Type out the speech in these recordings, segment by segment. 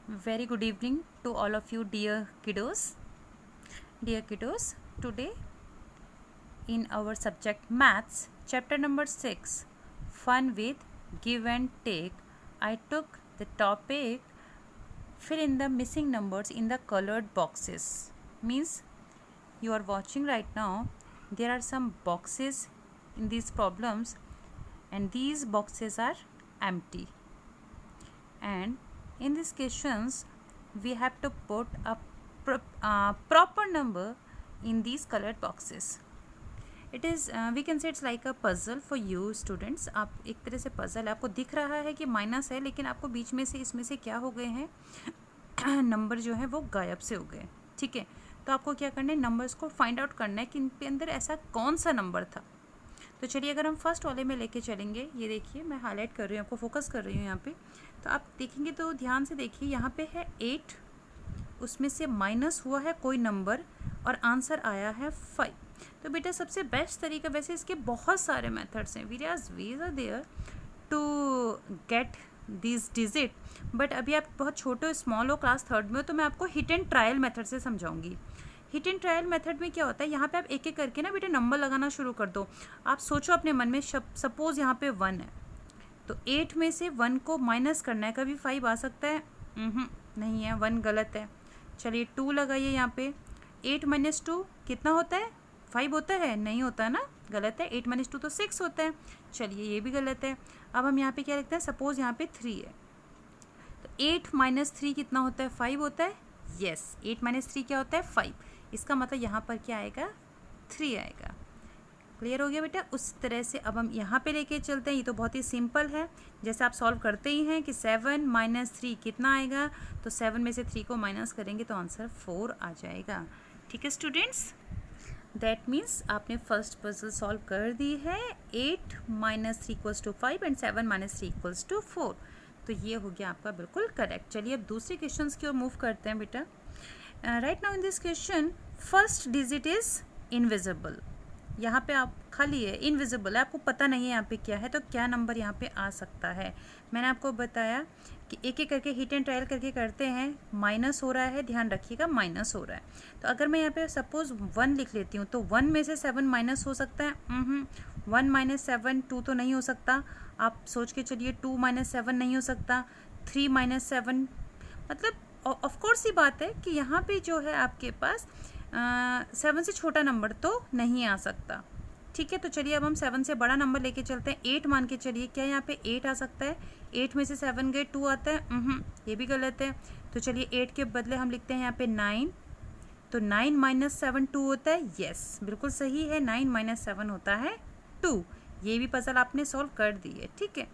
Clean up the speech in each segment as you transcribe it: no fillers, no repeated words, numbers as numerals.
Very good evening to all of you, dear kiddos. Dear kiddos, today in our subject Maths, chapter number 6, Fun with Give and Take, I took the topic Fill in the missing numbers in the colored boxes. Means you are watching right now, there are some boxes in these problems, and these boxes are empty. And in these questions, we have to put a proper number in these colored boxes. It is we can say it's like a puzzle for you students. आप एक तरह से puzzle है, आपको दिख रहा है कि माइनस है, लेकिन आपको बीच में से इसमें से क्या हो गए हैं नंबर जो है वो गायब से हो गए. ठीक है, तो आपको क्या करना है, नंबर्स को फाइंड आउट करना है कि इनके अंदर ऐसा कौन सा नंबर था. तो चलिए अगर हम फर्स्ट वाले में लेके चलेंगे, ये देखिए मैं हाईलाइट कर रही हूँ, आपको फोकस कर रही हूँ यहाँ पे. तो आप देखेंगे तो ध्यान से देखिए, यहाँ पे है 8, उसमें से माइनस हुआ है कोई नंबर और आंसर आया है 5. तो बेटा सबसे बेस्ट तरीका, वैसे इसके बहुत सारे मेथड्स हैं, ways are there to get this digit, but अभी आप बहुत छोटे हो, स्मॉल हो, क्लास 3rd में हो, तो मैं आपको हिट एंड ट्रायल मेथड से समझाऊंगी. हिट एंड ट्रायल मेथड में क्या होता है, यहाँ पे आप एक एक करके ना बेटा नंबर लगाना शुरू कर दो. आप सोचो अपने मन में, सपोज यहाँ पे 1 है, तो 8 में से 1 को माइनस करना है. कभी 5 आ सकता है? नहीं है, 1 गलत है. चलिए 2 लगाइए यहाँ पे. 8 - 2 कितना होता है? 5 होता है? नहीं होता ना, गलत है. 8 - 2 तो 6 होता है. चलिए ये भी गलत है. अब हम यहाँ पे क्या लिखते हैं, सपोज यहाँ पे 3 है, तो 8 - 3 कितना होता है? 5 होता है. यस, 8 - 3 क्या होता है? 5. इसका मतलब यहाँ पर क्या आएगा? 3 आएगा. क्लियर हो गया बेटा? उस तरह से अब हम यहाँ पे लेके चलते हैं. ये तो बहुत ही सिंपल है, जैसे आप सॉल्व करते ही हैं कि 7 - 3 कितना आएगा, तो 7 में से 3 को माइनस करेंगे तो आंसर 4 आ जाएगा. ठीक है स्टूडेंट्स, दैट मीन्स आपने फर्स्ट पजल सॉल्व कर दी है. 8 - 3 = 5 एंड 7 - 3 = 4. तो ये हो गया आपका बिल्कुल करेक्ट. चलिए अब दूसरे क्वेश्चन की ओर मूव करते हैं बेटा. Right now in this question first digit is invisible. यहाँ पे आप खाली है, इनविजिबल है, आपको पता नहीं है यहाँ पे क्या है, तो क्या नंबर यहाँ पे आ सकता है. मैंने आपको बताया कि एक एक करके हिट एंड ट्रायल करके करते हैं. माइनस हो रहा है, ध्यान रखिएगा, माइनस हो रहा है. तो अगर मैं यहाँ पे सपोज 1 लिख लेती हूँ, तो 1 में से 7 माइनस हो सकता है? 1 - 7 2 तो नहीं हो सकता. आप सोच के चलिए, 2 - 7 नहीं हो सकता. 3 - 7, मतलब ऑफकोर्स ही बात है कि यहाँ पे जो है आपके पास 7 से छोटा नंबर तो नहीं आ सकता. ठीक है, तो चलिए अब हम 7 से बड़ा नंबर लेके चलते हैं. 8 मान के चलिए, क्या यहाँ पे 8 आ सकता है? 8 में से 7 गए, 2 आता है? ये भी गलत है. तो चलिए 8 के बदले हम लिखते हैं यहाँ पे 9. तो 9 - 7 2 होता है. यस, बिल्कुल सही है, 9 - 7 होता है 2. ये भी पजल आपने सॉल्व कर दी है. ठीक है,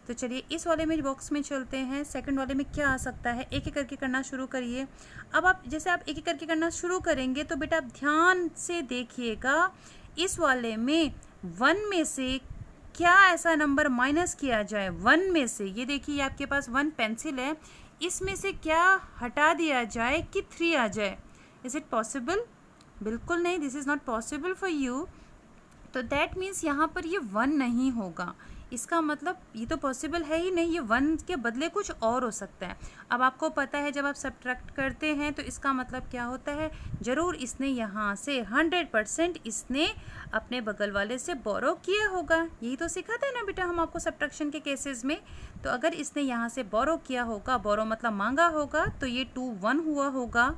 तो चलिए इस वाले में बॉक्स में चलते हैं. सेकंड वाले में क्या आ सकता है, एक एक करके करना शुरू करिए. अब आप जैसे आप एक एक करके करना शुरू करेंगे तो बेटा आप ध्यान से देखिएगा, इस वाले में 1 में से क्या ऐसा नंबर माइनस किया जाए. 1 में से, ये देखिए आपके पास 1 पेंसिल है, इसमें से क्या हटा दिया जाए कि 3 आ जाए. Is it possible? बिल्कुल नहीं, this is not possible for you. तो दैट मीन्स यहाँ पर ये 1 नहीं होगा. इसका मतलब ये तो पॉसिबल है ही नहीं, ये 1 के बदले कुछ और हो सकता है. अब आपको पता है जब आप सब्ट्रैक्ट करते हैं तो इसका मतलब क्या होता है, ज़रूर इसने यहाँ से 100% इसने अपने बगल वाले से बोरो किया होगा. यही तो सिखाते हैं ना बेटा हम आपको सब्ट्रैक्शन के केसेस में. तो अगर इसने यहाँ से बोरो किया होगा, बोरो मतलब मांगा होगा, तो ये 2 1 हुआ होगा.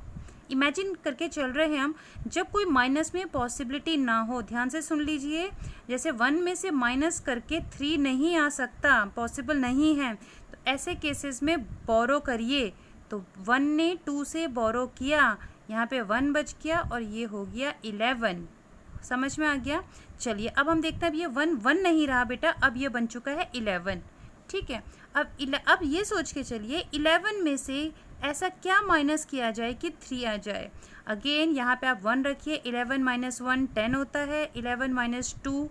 इमेजिन करके चल रहे हैं हम, जब कोई माइनस में पॉसिबिलिटी ना हो. ध्यान से सुन लीजिए, जैसे 1 में से माइनस करके 3 नहीं आ सकता, पॉसिबल नहीं है, तो ऐसे केसेस में बोरो करिए. तो 1 ने 2 से बोरो किया, यहाँ पे 1 बच गया और ये हो गया 11. समझ में आ गया? चलिए अब हम देखते हैं, अब ये 1 1 नहीं रहा बेटा, अब ये बन चुका है 11. ठीक है, अब ये सोच के चलिए 11 में से ऐसा क्या माइनस किया जाए कि 3 आ जाए. अगेन यहाँ पे आप 1 रखिए. 11 - 1 10 होता है. 11 - 2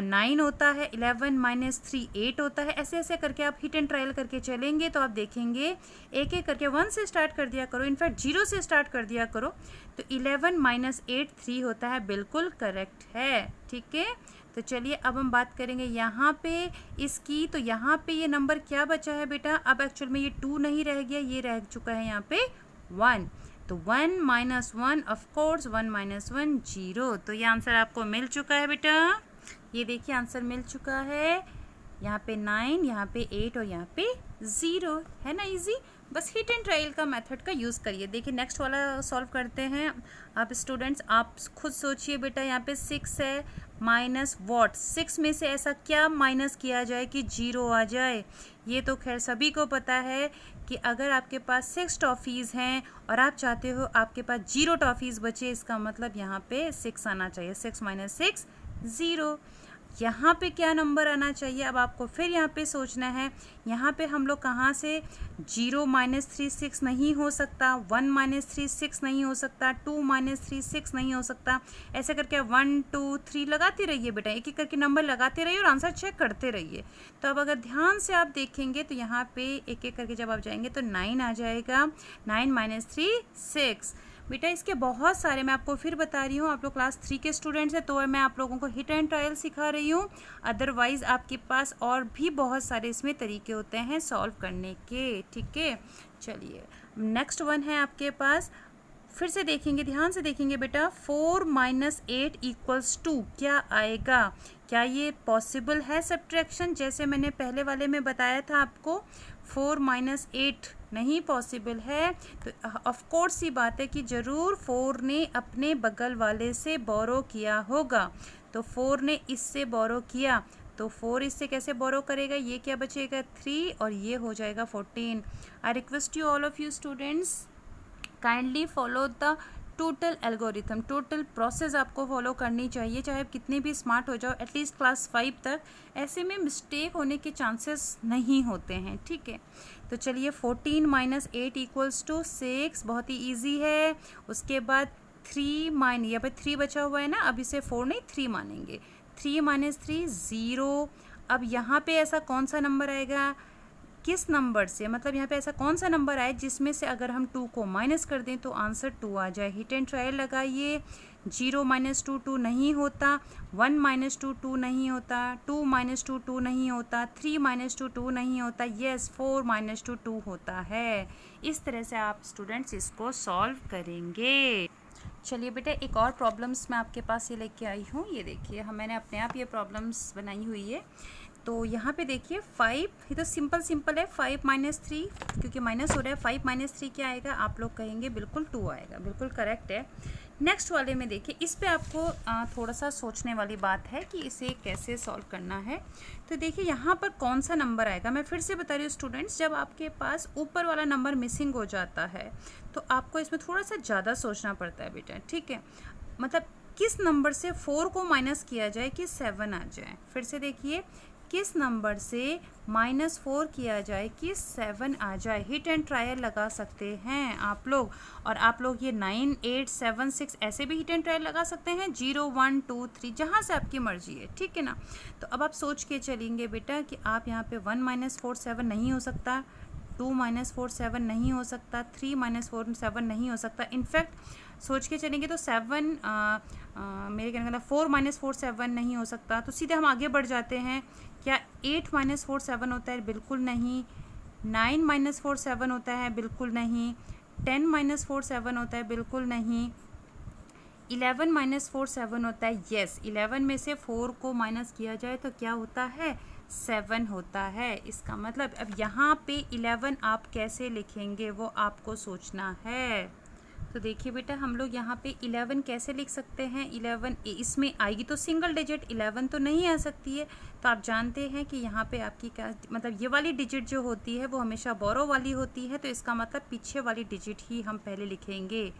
9 होता है. 11 - 3 8 होता है. ऐसे ऐसे करके आप हिट एंड ट्रायल करके चलेंगे तो आप देखेंगे एक एक करके 1 से स्टार्ट कर दिया करो, इनफैक्ट 0 से स्टार्ट कर दिया करो. तो 11 - 8 3 होता है. बिल्कुल करेक्ट है. ठीक है, तो चलिए अब हम बात करेंगे यहाँ पे इसकी। तो यहाँ पे ये नंबर क्या बचा है बेटा, अब एक्चुअल में ये 2 नहीं रह गया, ये रह चुका है यहाँ पे 1। तो 1 माइनस 1 ऑफकोर्स 1 माइनस 1 0। तो ये आंसर आपको मिल चुका है बेटा, ये देखिए आंसर मिल चुका है। यहाँ पे 9, यहाँ पे 8 और यहाँ पे 0 है ना, इजी। बस हिट एंड ट्रायल का मेथड का यूज़ करिए। देखिए नेक्स्ट वाला सॉल्व करते हैं। आप स्टूडेंट्स आप खुद सोचिए बेटा, यहाँ पे 6 है माइनस वॉट, 6 में से ऐसा क्या माइनस किया जाए कि 0 आ जाए। ये तो खैर सभी को पता है कि अगर आपके पास 6 टॉफ़ीज़ हैं और आप चाहते हो आपके पास 0 टॉफ़ीज़ बचे, इसका मतलब यहाँ पे 6 आना चाहिए। 6 माइनस 6 0। यहाँ पे क्या नंबर आना चाहिए, अब आपको फिर यहाँ पे सोचना है। यहाँ पे हम लोग कहाँ से, 0 माइनस 3 6 नहीं हो सकता, 1 माइनस 3 6 नहीं हो सकता, 2 माइनस 3 6 नहीं हो सकता। ऐसे करके 1 2 3 लगाते रहिए बेटा, एक एक करके नंबर लगाते रहिए और आंसर चेक करते रहिए। तो अब अगर ध्यान से आप देखेंगे तो यहाँ पे एक एक करके जब आप जाएंगे तो 9 आ जाएगा। 9 माइनस 3 6। बेटा इसके बहुत सारे, मैं आपको फिर बता रही हूँ, आप लोग क्लास 3 के स्टूडेंट्स हैं तो मैं आप लोगों को हिट एंड ट्रायल सिखा रही हूँ। अदरवाइज़ आपके पास और भी बहुत सारे इसमें तरीके होते हैं सॉल्व करने के, ठीक है। चलिए नेक्स्ट वन है आपके पास, फिर से देखेंगे, ध्यान से देखेंगे बेटा। 4 माइनस 8 इक्वल्स 2 क्या आएगा, क्या ये पॉसिबल है सब्ट्रैक्शन, जैसे मैंने पहले वाले में बताया था आपको। 4 माइनस 8 नहीं पॉसिबल है, तो ऑफ कोर्स ही बात है कि ज़रूर 4 ने अपने बगल वाले से बोरो किया होगा। तो 4 ने इससे बोरो किया, तो 4 इससे कैसे बोरो करेगा, ये क्या बचेगा 3 और ये हो जाएगा 14। I request you all of you students, kindly follow the total algorithm, total process आपको फॉलो करनी चाहिए, चाहे आप कितने भी स्मार्ट हो जाओ, एटलीस्ट क्लास 5 तक। ऐसे में मिस्टेक होने के चांसेस नहीं होते हैं, ठीक है। तो चलिए 14 माइनस 8 इक्वल्स टू 6, बहुत ही ईजी है। उसके बाद 3 माइन, यहाँ पे 3 बचा हुआ है ना, अब इसे 4 नहीं 3 मानेंगे। 3 माइनस 3 0। अब यहाँ पे ऐसा कौन सा नंबर आएगा, किस नंबर से, मतलब यहाँ पे ऐसा कौन सा नंबर आए जिसमें से अगर हम 2 को माइनस कर दें तो आंसर 2 आ जाए। हिट एंड ट्रायल लगाइए। 0 माइनस 2 2 नहीं होता, 1 माइनस 2 2 नहीं होता, 2 माइनस 2 2 नहीं होता, 3 माइनस 2 2 नहीं होता, यस 4 माइनस 2 2 होता है। इस तरह से आप स्टूडेंट्स इसको सॉल्व करेंगे। चलिए बेटा एक और प्रॉब्लम्स मैं आपके पास ये लेके आई हूँ, ये देखिए मैंने अपने आप ये प्रॉब्लम्स बनाई हुई है। तो यहाँ पे देखिए 5, ये तो सिंपल है। 5 माइनस 3, क्योंकि माइनस हो रहा है, 5 माइनस 3 क्या आएगा, आप लोग कहेंगे बिल्कुल 2 आएगा, बिल्कुल करेक्ट है। नेक्स्ट वाले में देखिए, इस पे आपको थोड़ा सा सोचने वाली बात है कि इसे कैसे सॉल्व करना है। तो देखिए यहाँ पर कौन सा नंबर आएगा, मैं फिर से बता रही हूँ स्टूडेंट्स, जब आपके पास ऊपर वाला नंबर मिसिंग हो जाता है तो आपको इसमें थोड़ा सा ज़्यादा सोचना पड़ता है बेटा, ठीक है। मतलब किस नंबर से 4 को माइनस किया जाए कि 7 आ जाए। फिर से देखिए, किस नंबर से -4 किया जाए कि 7 आ जाए। हिट एंड ट्रायल लगा सकते हैं आप लोग, और आप लोग ये 9 8 7 6 ऐसे भी हिट एंड ट्रायल लगा सकते हैं, 0 1 2 3 जहाँ से आपकी मर्जी है, ठीक है ना। तो अब आप सोच के चलेंगे बेटा कि आप यहाँ पे 1 माइनस 4 7 नहीं हो सकता, 2 माइनस 4 7 नहीं हो सकता, 3 माइनस 4 7 नहीं हो सकता। इनफैक्ट सोच के चलेंगे तो 7 मेरे कहने का 4 माइनस 4 7 नहीं हो सकता। तो सीधे हम आगे बढ़ जाते हैं, क्या 8 माइनस 4 7 होता है, बिल्कुल नहीं। 9 माइनस 4 7 होता है, बिल्कुल नहीं। 10 माइनस 4 7 होता है, बिल्कुल नहीं। 11 माइनस 4 7 होता है, येस 11 में से 4 को माइनस किया जाए तो क्या होता है, 7 होता है। इसका मतलब अब यहाँ पे 11 आप कैसे लिखेंगे वो आपको सोचना है। तो देखिए बेटा हम लोग यहाँ पे 11 कैसे लिख सकते हैं, 11 इसमें आएगी तो सिंगल डिजिट, 11 तो नहीं आ सकती है। तो आप जानते हैं कि यहाँ पे आपकी क्या मतलब, ये वाली डिजिट जो होती है वो हमेशा बोरो वाली होती है, तो इसका मतलब पीछे वाली डिजिट ही हम पहले लिखेंगे,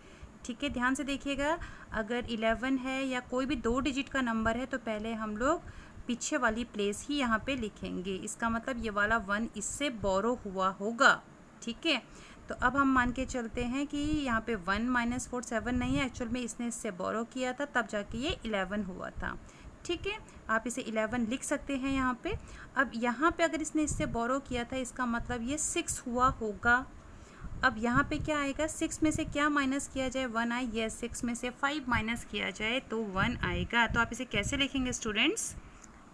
ठीक है। ध्यान से देखिएगा, अगर 11 है या कोई भी 2 डिजिट का नंबर है तो पहले हम लोग पीछे वाली प्लेस ही यहाँ पे लिखेंगे। इसका मतलब ये वाला 1 इससे बोरो हुआ होगा, ठीक है। तो अब हम मान के चलते हैं कि यहाँ पे 1 माइनस 4 7 नहीं है, एक्चुअल में इसने इससे बोरो किया था तब जाके ये 11 हुआ था, ठीक है। आप इसे 11 लिख सकते हैं यहाँ पे। अब यहाँ पे अगर इसने इससे बोरो किया था इसका मतलब ये 6 हुआ होगा। अब यहाँ पे क्या आएगा, 6 में से क्या माइनस किया जाए, 1 आए, यस 6 में से 5 माइनस किया जाए तो 1 आएगा। तो आप इसे कैसे लिखेंगे स्टूडेंट्स,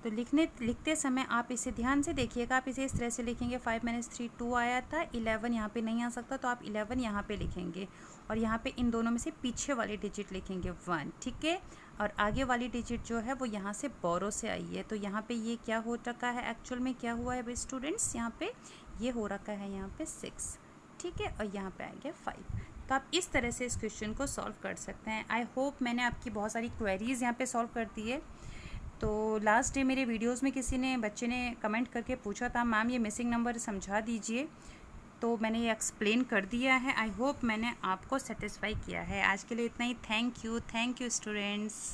तो लिखते समय आप इसे ध्यान से देखिएगा। आप इसे इस तरह से लिखेंगे 5 - 3 2 आया था, 11 यहाँ पे नहीं आ सकता तो आप 11 यहाँ पे लिखेंगे और यहाँ पे इन दोनों में से पीछे वाली डिजिट लिखेंगे 1, ठीक है। और आगे वाली डिजिट जो है वो यहाँ से बोरो से आई है, तो यहाँ पे ये क्या हो रखा है, एक्चुअल में क्या हुआ है स्टूडेंट्स, यहाँ पे ये हो रखा है यहाँ पे 6, ठीक है, और यहाँ पे आ गया 5। तो आप इस तरह से इस क्वेश्चन को सॉल्व कर सकते हैं। आई होप मैंने आपकी बहुत सारी क्वेरीज़ यहाँ पे सॉल्व कर दी है। तो लास्ट डे मेरे वीडियोस में बच्चे ने कमेंट करके पूछा था मैम ये मिसिंग नंबर समझा दीजिए, तो मैंने ये एक्सप्लेन कर दिया है। आई होप मैंने आपको सेटिस्फाई किया है। आज के लिए इतना ही। Thank you students.